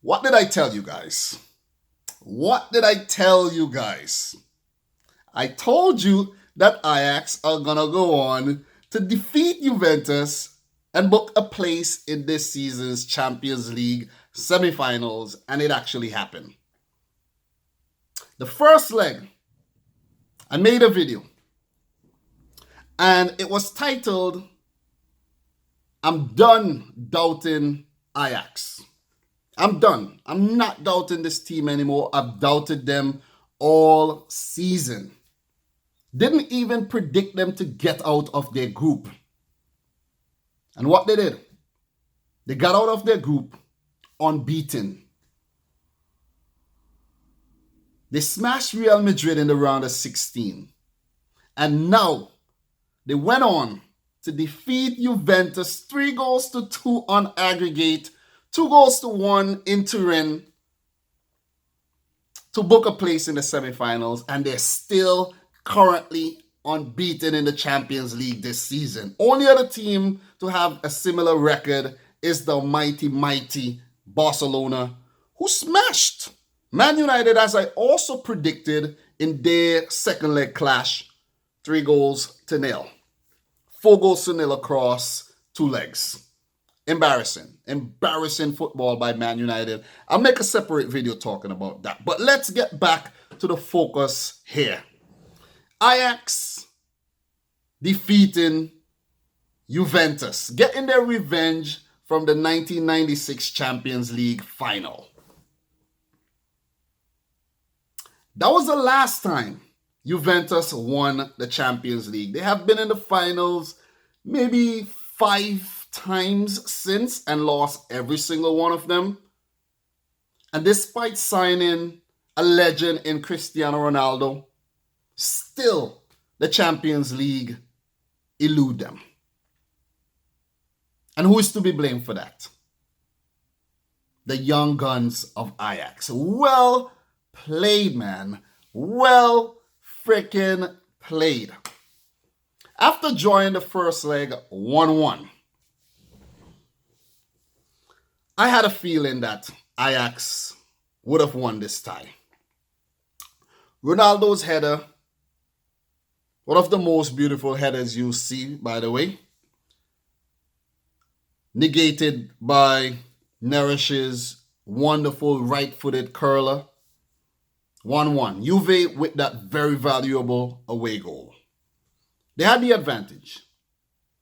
What did I tell you guys? What did I tell you guys? I told you that Ajax are going to go on to defeat Juventus and book a place in this season's Champions League semifinals, and it actually happened. The first leg, I made a video, and it was titled, "I'm done doubting Ajax." I'm done. I'm not doubting this team anymore. I've doubted them all season. Didn't even predict them to get out of their group. And what they did, they got out of their group unbeaten. They smashed Real Madrid in the round of 16. And now they went on to defeat Juventus 3-2 on aggregate, 2-1 in Turin, to book a place in the semifinals, and they're still currently unbeaten in the Champions League this season. Only other team to have a similar record is the mighty Barcelona, who smashed Man United, as I also predicted in their second leg clash, 3-0. 4-0 across 2 legs. Embarrassing football by Man United. I'll make a separate video talking about that. But let's get back to the focus here. Ajax defeating Juventus, getting their revenge from the 1996 Champions League final. That was the last time Juventus won the Champions League. They have been in the finals maybe 5 times since and lost every single one of them. And despite signing a legend in Cristiano Ronaldo, still the Champions League elude them. And who is to be blamed for that? The young guns of Ajax. Well played, man. Well freaking played. After drawing the first leg 1-1, I had a feeling that Ajax would have won this tie. Ronaldo's header, one of the most beautiful headers you see, by the way, negated by Nerish's wonderful right-footed curler. 1-1. Juve with that very valuable away goal. They had the advantage.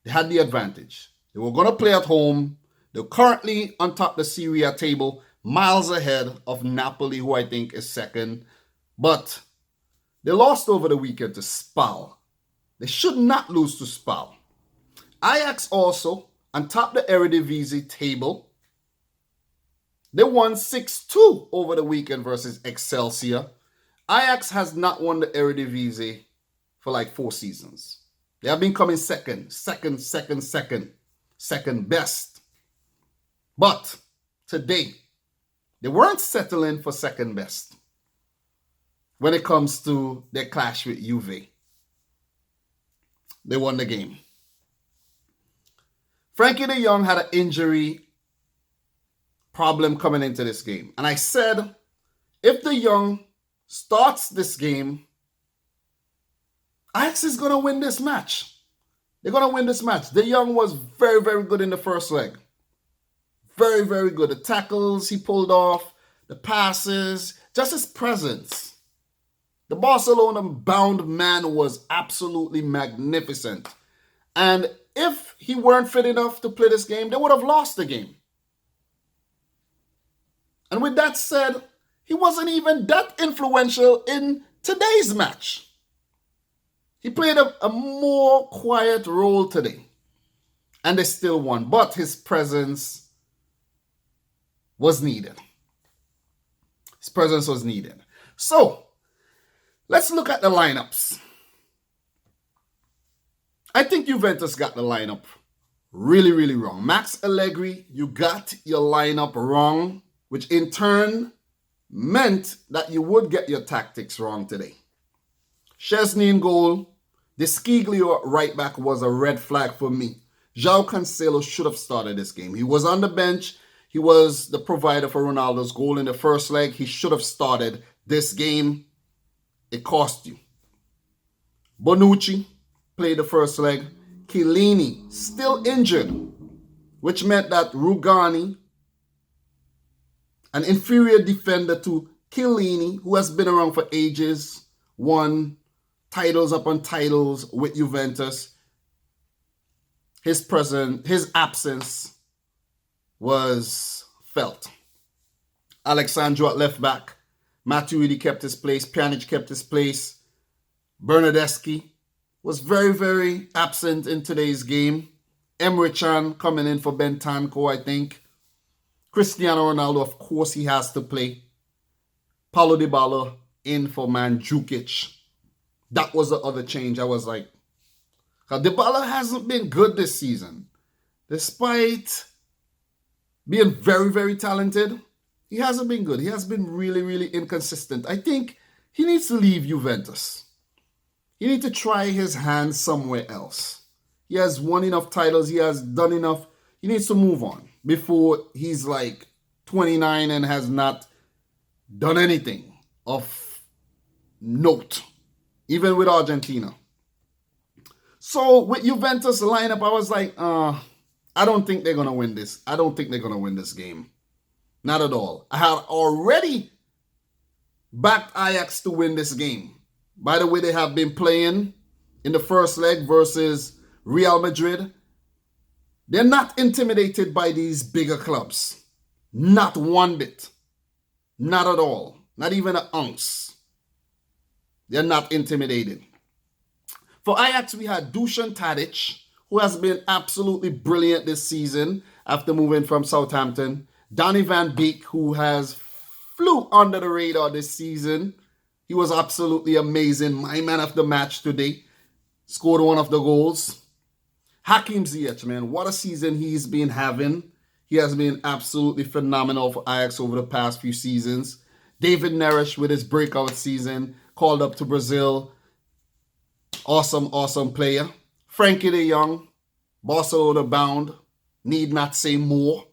They were going to play at home. They're currently on top of the Serie A table, miles ahead of Napoli, who I think is second. But they lost over the weekend to Spal. They should not lose to Spal. Ajax also, on top of the Eredivisie table, they won 6-2 over the weekend versus Excelsior. Ajax has not won the Eredivisie for like 4 seasons. They have been coming second best. But today, they weren't settling for second best when it comes to their clash with Juve. They won the game. Frankie de Jong had an injury problem coming into this game. And I said, if de Jong starts this game, Ajax is going to win this match. They're going to win this match. De Jong was very, very good in the first leg. Very, very good. The tackles he pulled off, the passes, just his presence. The Barcelona-bound man was absolutely magnificent. And if he weren't fit enough to play this game, they would have lost the game. And with that said, he wasn't even that influential in today's match. He played a more quiet role today. And they still won. But his presence was needed. So, let's look at the lineups. I think Juventus got the lineup really, really wrong. Max Allegri, you got your lineup wrong, which in turn meant that you would get your tactics wrong today. Szczesny in goal. The Sciglio right back was a red flag for me. João Cancelo should have started this game. He was on the bench. He was the provider for Ronaldo's goal in the first leg. He should have started this game. It cost you. Bonucci played the first leg. Chiellini still injured, which meant that Rugani, an inferior defender to Chiellini, who has been around for ages, won titles upon titles with Juventus, his absence was felt. Alexandro at left back. Matuidi kept his place. Pjanic kept his place. Bernardeschi was very, very absent in today's game. Emre Can coming in for Bentancur, I think. Cristiano Ronaldo, of course, he has to play. Paulo Dybala in for Mandzukic. That was the other change. I was like, Dybala hasn't been good this season. Despite being very, very talented, he hasn't been good. He has been really, really inconsistent. I think he needs to leave Juventus. He needs to try his hand somewhere else. He has won enough titles. He has done enough. He needs to move on before he's like 29 and has not done anything of note, even with Argentina. So with Juventus lineup, I was like, I don't think they're going to win this. I don't think they're going to win this game. Not at all. I had already backed Ajax to win this game. By the way, they have been playing in the first leg versus Real Madrid. They're not intimidated by these bigger clubs. Not one bit. Not at all. Not even an ounce. They're not intimidated. For Ajax, we had Dusan Tadic, who has been absolutely brilliant this season after moving from Southampton. Donny van Beek, who has flew under the radar this season. He was absolutely amazing. My man of the match today. Scored one of the goals. Hakim Ziyech, man, what a season he's been having. He has been absolutely phenomenal for Ajax over the past few seasons. David Neres with his breakout season, called up to Brazil. Awesome, awesome player. Frankie de Jong, Barcelona bound. Need not say more.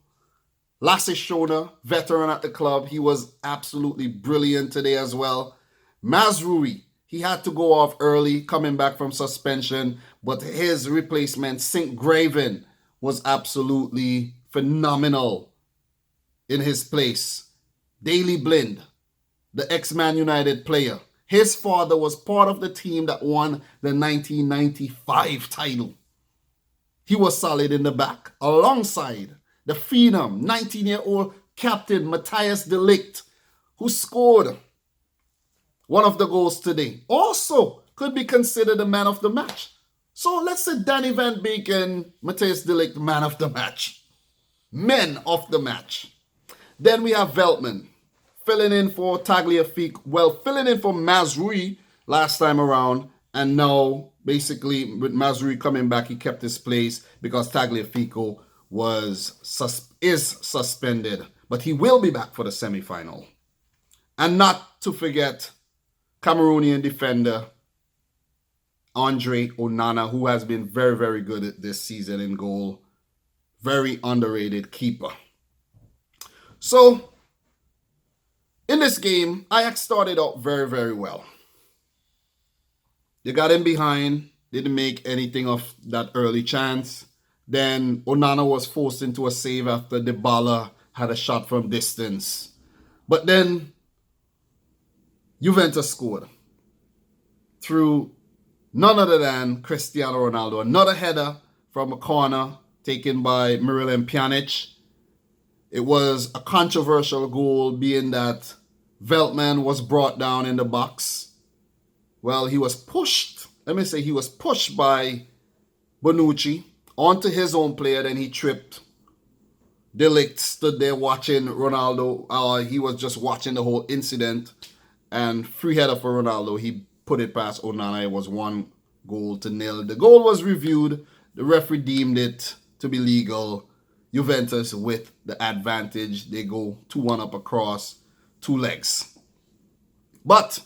Lasse Schöne, veteran at the club. He was absolutely brilliant today as well. Mazraoui, he had to go off early, coming back from suspension, but his replacement, Sint-Graven, was absolutely phenomenal in his place. Daley Blind, the ex-Man United player. His father was part of the team that won the 1995 title. He was solid in the back, alongside the phenom, 19-year-old captain Matthijs de Ligt, who scored one of the goals today. Also could be considered the man of the match. So let's say Danny van Beek and Matthijs de Ligt, man of the match. Men of the match. Then we have Veltman, filling in for Tagliafico. Well, filling in for Mazraoui last time around. And now, basically, with Mazraoui coming back, he kept his place because Tagliafico is suspended. But he will be back for the semi-final. And not to forget Cameroonian defender Andre Onana, who has been very, very good this season in goal. Very underrated keeper. So, in this game, Ajax started out very, very well. They got in behind, didn't make anything of that early chance. Then Onana was forced into a save after Dybala had a shot from distance. But then Juventus scored through none other than Cristiano Ronaldo. Another header from a corner taken by Miralem Pjanic. It was a controversial goal, being that Veltman was brought down in the box. Well, he was pushed. Let me say he was pushed by Bonucci onto his own player. Then he tripped. De Ligt stood there watching Ronaldo. He was just watching the whole incident. And free header for Ronaldo. He put it past Onana. It was 1-0. The goal was reviewed. The referee deemed it to be legal. Juventus with the advantage. They go 2-1 up across 2 legs. But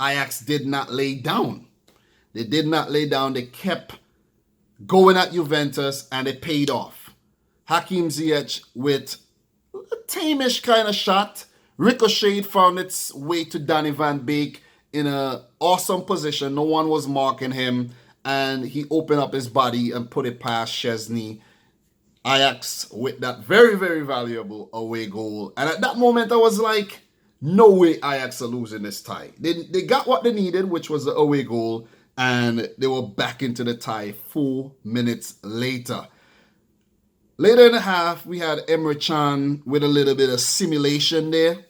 Ajax did not lay down. They did not lay down. They kept going at Juventus and it paid off. Hakim Ziyech with tamish kind of shot. Ricocheted, found its way to Danny Van Beek in an awesome position. No one was marking him, and he opened up his body and put it past Szczesny. Ajax with that very, very valuable away goal. And at that moment, I was like, no way Ajax are losing this tie. They got what they needed, which was the away goal, and they were back into the tie 4 minutes later. Later in the half, we had Emre Can with a little bit of simulation there.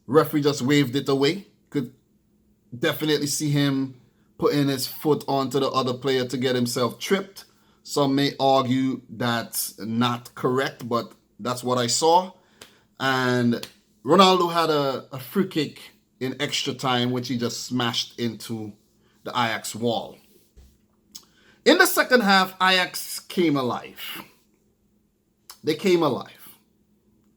Referee just waved it away. Could definitely see him putting his foot onto the other player to get himself tripped. Some may argue that's not correct, but that's what I saw. And Ronaldo had a free kick in extra time, which he just smashed into the Ajax wall. In the second half, Ajax came alive. They came alive.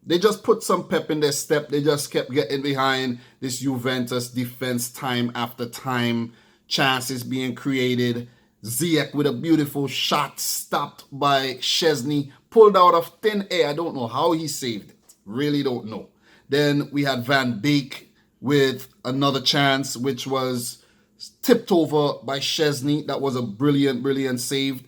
They just put some pep in their step. They just kept getting behind this Juventus defense time after time. Chances being created. Ziyech with a beautiful shot stopped by Szczesny. Pulled out of thin air. I don't know how he saved it. Really don't know. Then we had Van Beek with another chance, which was tipped over by Szczesny. That was a brilliant, brilliant save.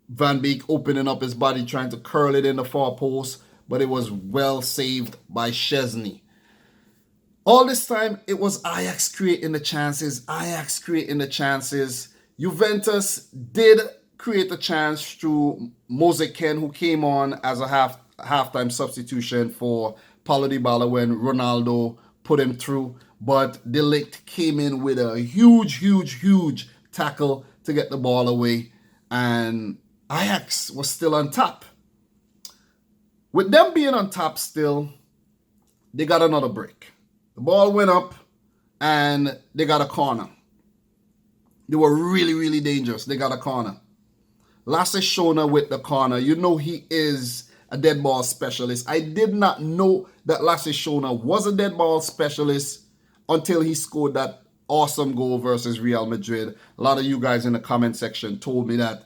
Van Beek opening up his body, trying to curl it in the far post, but it was well saved by Szczesny. All this time, it was Ajax creating the chances. Ajax creating the chances. Juventus did create a chance through Moise Kean, who came on as a halftime substitution for Paulo Dybala when Ronaldo put him through. But De Ligt came in with a huge, huge, huge tackle to get the ball away. And Ajax was still on top. With them being on top still, they got another break. The ball went up and they got a corner. They were really, really dangerous. They got a corner. Lasse Schöne with the corner. You know he is a dead ball specialist. I did not know that Lasse Schöne was a dead ball specialist until he scored that awesome goal versus Real Madrid. A lot of you guys in the comment section told me that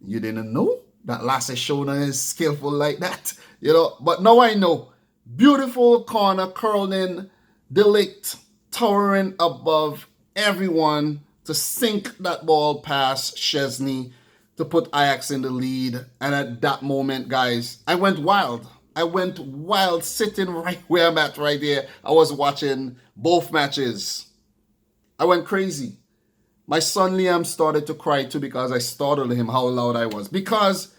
you didn't know that Lasse Schöne is skillful like that. You know, but now I know. Beautiful corner, curled in, De Ligt towering above everyone to sink that ball past Szczesny to put Ajax in the lead. And at that moment, guys, I went wild. I went wild sitting right where I'm at right here. I was watching both matches. I went crazy. My son Liam started to cry too because I startled him how loud I was. Because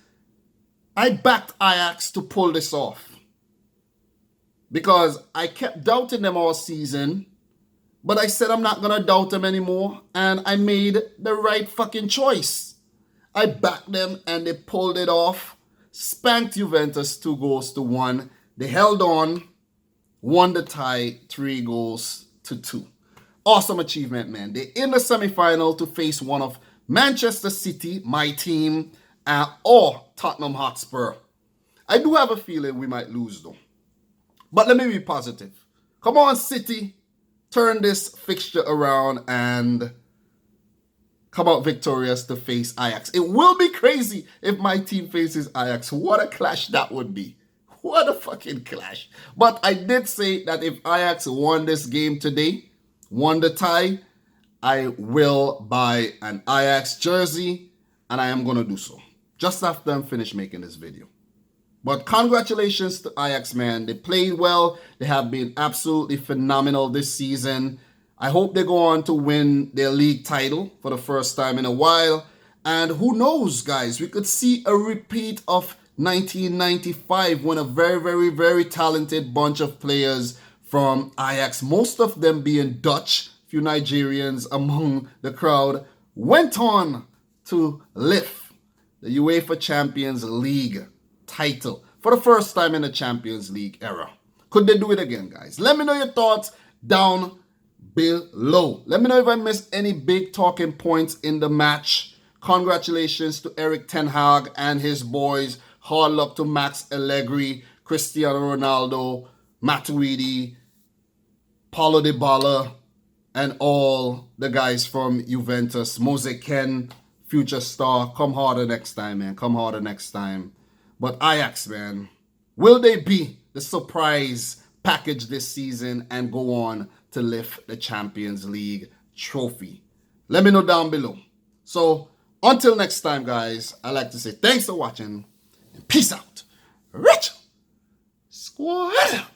I backed Ajax to pull this off. Because I kept doubting them all season. But I said I'm not going to doubt them anymore. And I made the right fucking choice. I backed them and they pulled it off. Spanked Juventus 2-1. They held on. Won the tie 3-2. Awesome achievement, man. They're in the semi-final to face one of Manchester City, my team, or Tottenham Hotspur. I do have a feeling we might lose though. But let me be positive. Come on, City. Turn this fixture around and come out victorious to face Ajax. It will be crazy if my team faces Ajax. What a clash that would be. What a fucking clash. But I did say that if Ajax won this game today, won the tie, I will buy an Ajax jersey, and I am going to do so just after I'm finished making this video. But congratulations to Ajax, man. They played well. They have been absolutely phenomenal this season. I hope they go on to win their league title for the first time in a while. And who knows, guys, we could see a repeat of 1995 when a very, very, very talented bunch of players from Ajax, most of them being Dutch, few Nigerians among the crowd, went on to lift the UEFA Champions League title for the first time in the Champions League era. Could they do it again, guys? Let me know your thoughts down below. Let me know if I missed any big talking points in the match. Congratulations to Erik ten Hag and his boys. Hard luck to Max Allegri, Cristiano Ronaldo, Matuidi, Paulo Dybala, and all the guys from Juventus. Moise Kean, future star. Come harder next time, man. Come harder next time. But Ajax, man, will they be the surprise package this season and go on to lift the Champions League trophy? Let me know down below. So until next time, guys, I'd like to say thanks for watching and peace out. Rich Squad.